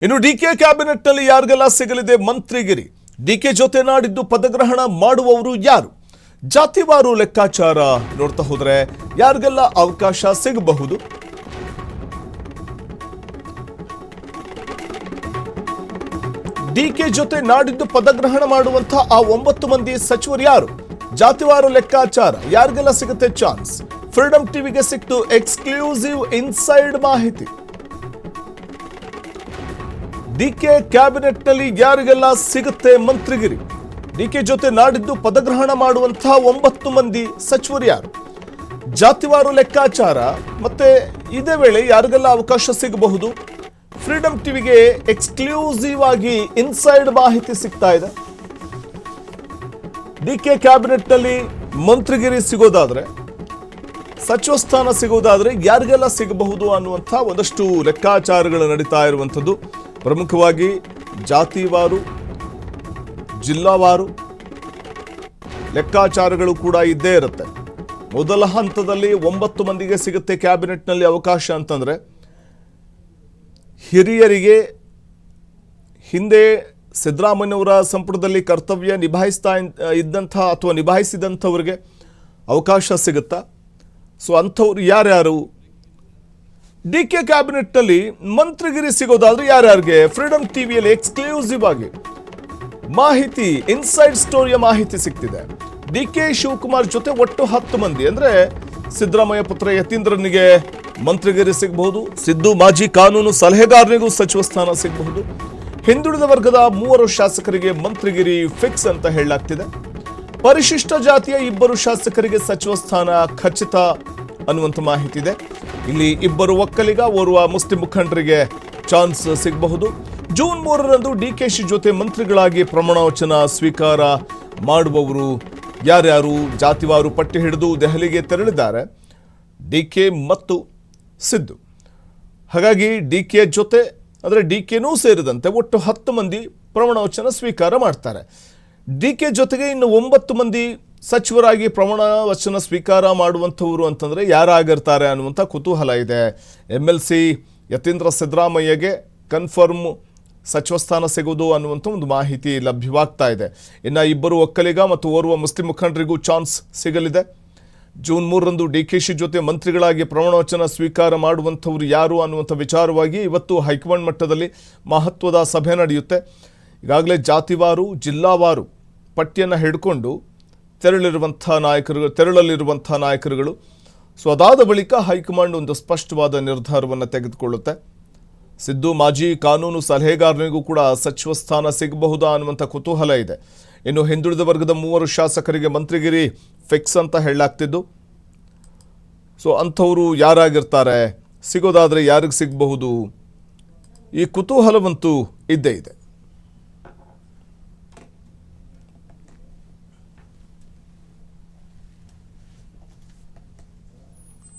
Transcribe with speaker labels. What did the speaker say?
Speaker 1: ಇನ್ನು DK cabinet ನಲ್ಲಿ ಯಾರಿಗೆಲ್ಲ ಸಿಗಲಿದೆ ಮಂತ್ರಿಗಿರಿ? ಡಿಕೆ ಜೊತೆ ನಾಡಿದ್ದು ಪದಗ್ರಹಣ ಮಾಡುವವರು ಯಾರು? ಜಾತಿವಾರು ಲೆಕ್ಕಾಚಾರ ನೋಡ್ತಾ ಹೋದ್ರೆ ಯಾರಿಗೆಲ್ಲ ಅವಕಾಶ ಸಿಗಬಹುದು? ಡಿಕೆ ಜೊತೆ ನಾಡಿದ್ದು ಪದಗ್ರಹಣ ಮಾಡುವಂತಹ ಆ 9 ಮಂದಿ ಸಚಿವರು ಯಾರು? ಜಾತಿವಾರು ಲೆಕ್ಕಾಚಾರ ಯಾರಿಗೆಲ್ಲ ಸಿಗುತ್ತೆ ಚಾನ್ಸ್? ಫ್ರೀಡಂ ಟಿವಿಗೆ ಸಿಕ್ತು ಎಕ್ಸ್ಕ್ಲೂಸಿವ್ ಇನ್ಸೈಡ್ ಮಾಹಿತಿ. ಡಿಕೆ ಕ್ಯಾಬಿನೆಟ್ ನಲ್ಲಿ ಯಾರಿಗೆಲ್ಲ ಸಿಗುತ್ತೆ ಮಂತ್ರಿಗಿರಿ? ಡಿಕೆ ಜೊತೆ ನಾಡಿದ್ದು ಪದಗ್ರಹಣ ಮಾಡುವಂತಹ 9 ಮಂದಿ ಸಚಿವರು ಯಾರು? ಜಾತಿವಾರು ಲೆಕ್ಕಾಚಾರ ಮತ್ತೆ ಇದೇ ವೇಳೆ ಯಾರಿಗೆಲ್ಲ ಅವಕಾಶ ಸಿಗಬಹುದು? ಫ್ರೀಡಂ ಟಿವಿಗೆ ಎಕ್ಸ್ಕ್ಲೂಸಿವ್ ಆಗಿ ಇನ್ಸೈಡ್ ಮಾಹಿತಿ ಸಿಗ್ತಾ ಇದೆ. ಡಿಕೆ ಕ್ಯಾಬಿನೆಟ್ ನಲ್ಲಿ ಮಂತ್ರಿಗಿರಿ ಸಿಗೋದಾದ್ರೆ, ಸಚಿವ ಸ್ಥಾನ ಸಿಗೋದಾದ್ರೆ ಯಾರಿಗೆಲ್ಲ ಸಿಗಬಹುದು ಅನ್ನುವಂಥ ಒಂದಷ್ಟು ಲೆಕ್ಕಾಚಾರಗಳು ನಡೀತಾ ಇರುವಂಥದ್ದು. ಪ್ರಮುಖವಾಗಿ ಜಾತಿವಾರು, ಜಿಲ್ಲಾವಾರು ಲೆಕ್ಕಾಚಾರಗಳು ಕೂಡ ಇದ್ದೇ ಇರುತ್ತೆ. ಮೊದಲ ಹಂತದಲ್ಲಿ 9 ಮಂದಿಗೆ ಸಿಗುತ್ತೆ ಕ್ಯಾಬಿನೆಟ್ನಲ್ಲಿ ಅವಕಾಶ ಅಂತಂದ್ರೆ, ಹಿರಿಯರಿಗೆ ಹಿಂದೆ ಸಿದ್ದರಾಮಯ್ಯನವರ ಸಂಪುಟದಲ್ಲಿ ಕರ್ತವ್ಯ ನಿಭಾಯಿಸ್ತಾ ಇದ್ದಂಥ ಅಥವಾ ನಿಭಾಯಿಸಿದಂಥವ್ರಿಗೆ ಅವಕಾಶ ಸಿಗುತ್ತಾ? ಸೊ ಅಂಥವ್ರು ಯಾರ್ಯಾರು? ಡಿ ಕೆ ಕ್ಯಾಬಿನೆಟ್ನಲ್ಲಿ ಮಂತ್ರಿಗಿರಿ ಸಿಗೋದಾದ್ರೆ ಯಾರ್ಯಾರಿಗೆ? ಫ್ರೀಡಂ ಟಿವಿಯಲ್ಲಿ ಎಕ್ಸ್ಕ್ಲೂಸಿವ್ ಆಗಿ ಮಾಹಿತಿ, ಇನ್ಸೈಡ್ ಸ್ಟೋರಿಯ ಮಾಹಿತಿ ಸಿಗ್ತಿದೆ. ಡಿ ಕೆ ಶಿವಕುಮಾರ್ ಜೊತೆ ಒಟ್ಟು 10 ಮಂದಿ ಅಂದ್ರೆ ಸಿದ್ದರಾಮಯ್ಯ ಪುತ್ರ ಯತೀಂದ್ರನಿಗೆ ಮಂತ್ರಿಗಿರಿ ಸಿಗಬಹುದು. ಸಿದ್ದು ಮಾಜಿ ಕಾನೂನು ಸಲಹೆಗಾರನಿಗೂ ಸಚಿವ ಸ್ಥಾನ ಸಿಗಬಹುದು. ಹಿಂದುಳಿದ ವರ್ಗದ 3 ಶಾಸಕರಿಗೆ ಮಂತ್ರಿಗಿರಿ ಫಿಕ್ಸ್ ಅಂತ ಹೇಳಲಾಗ್ತಿದೆ. ಪರಿಶಿಷ್ಟ ಜಾತಿಯ 2 ಶಾಸಕರಿಗೆ ಸಚಿವ ಸ್ಥಾನ ಖಚಿತ ಅನ್ನುವಂಥ ಮಾಹಿತಿ ಇದೆ. ಇಲ್ಲಿ 2 ಒಕ್ಕಲಿಗ, ಓರ್ವ ಮುಸ್ಲಿಂ ಮುಖಂಡರಿಗೆ ಚಾನ್ಸ್ ಸಿಗಬಹುದು. ಜೂನ್ 3ರಂದು ಡಿಕೆಶಿ ಜೊತೆ ಮಂತ್ರಿಗಳಾಗಿ ಪ್ರಮಾಣ ವಚನ ಸ್ವೀಕಾರ ಮಾಡುವವರು ಯಾರ್ಯಾರು? ಜಾತಿವಾರು ಪಟ್ಟಿ ಹಿಡಿದು ದೆಹಲಿಗೆ ತೆರಳಿದ್ದಾರೆ ಡಿಕೆ ಮತ್ತು ಸಿದ್ದು. ಹಾಗಾಗಿ ಡಿಕೆ ಜೊತೆ ಅಂದರೆ ಡಿಕೆನೂ ಸೇರಿದಂತೆ ಒಟ್ಟು 10 ಮಂದಿ ಪ್ರಮಾಣ ವಚನ ಸ್ವೀಕಾರ ಮಾಡ್ತಾರೆ. ಡಿಕೆ ಜೊತೆಗೆ ಇನ್ನು 9 ಮಂದಿ ಸಚಿವರಾಗಿ ಪ್ರಮಾಣ ವಚನ ಸ್ವೀಕಾರ ಮಾಡುವಂಥವ್ರು ಅಂತಂದರೆ ಯಾರಾಗಿರ್ತಾರೆ ಅನ್ನುವಂಥ ಕುತೂಹಲ ಇದೆ. MLC ಯತೀಂದ್ರ ಸಿದ್ದರಾಮಯ್ಯಗೆ ಕನ್ಫರ್ಮ್ ಸಚಿವ ಸ್ಥಾನ ಸಿಗೋದು ಅನ್ನುವಂಥ ಒಂದು ಮಾಹಿತಿ ಲಭ್ಯವಾಗ್ತಾ ಇದೆ. ಇನ್ನು 2 ಒಕ್ಕಲಿಗ ಮತ್ತು ಓರ್ವ ಮುಸ್ಲಿಂ ಮುಖಂಡರಿಗೂ ಚಾನ್ಸ್ ಸಿಗಲಿದೆ. ಜೂನ್ 3ರಂದು ಡಿಕೆಶಿ ಜೊತೆ ಮಂತ್ರಿಗಳಾಗಿ ಪ್ರಮಾಣ ವಚನ ಸ್ವೀಕಾರ ಮಾಡುವಂಥವ್ರು ಯಾರು ಅನ್ನುವಂಥ ವಿಚಾರವಾಗಿ ಇವತ್ತು ಹೈಕಮಾಂಡ್ ಮಟ್ಟದಲ್ಲಿ ಮಹತ್ವದ ಸಭೆ ನಡೆಯುತ್ತೆ. ಈಗಾಗಲೇ ಜಾತಿವಾರು, ಜಿಲ್ಲಾವಾರು ಪಟ್ಟಿಯನ್ನು ಹಿಡ್ಕೊಂಡು ತೆರಳಲಿರುವಂಥ ನಾಯಕರುಗಳು. ಸೊ ಅದಾದ ಬಳಿಕ ಹೈಕಮಾಂಡ್ ಒಂದು ಸ್ಪಷ್ಟವಾದ ನಿರ್ಧಾರವನ್ನು ತೆಗೆದುಕೊಳ್ಳುತ್ತೆ. ಸಿದ್ದು ಮಾಜಿ ಕಾನೂನು ಸಲಹೆಗಾರನಿಗೂ ಕೂಡ ಸಚಿವ ಸ್ಥಾನ ಸಿಗಬಹುದಾ ಅನ್ನುವಂಥ ಕುತೂಹಲ ಇದೆ. ಇನ್ನು ಹಿಂದುಳಿದ ವರ್ಗದ 3 ಶಾಸಕರಿಗೆ ಮಂತ್ರಿಗಿರಿ ಫಿಕ್ಸ್ ಅಂತ ಹೇಳಲಾಗ್ತಿದ್ದು. ಸೊ ಅಂಥವರು ಯಾರಾಗಿರ್ತಾರೆ? ಸಿಗೋದಾದರೆ ಯಾರಿಗೆ ಸಿಗಬಹುದು? ಈ ಕುತೂಹಲವಂತೂ ಇದ್ದೇ ಇದೆ.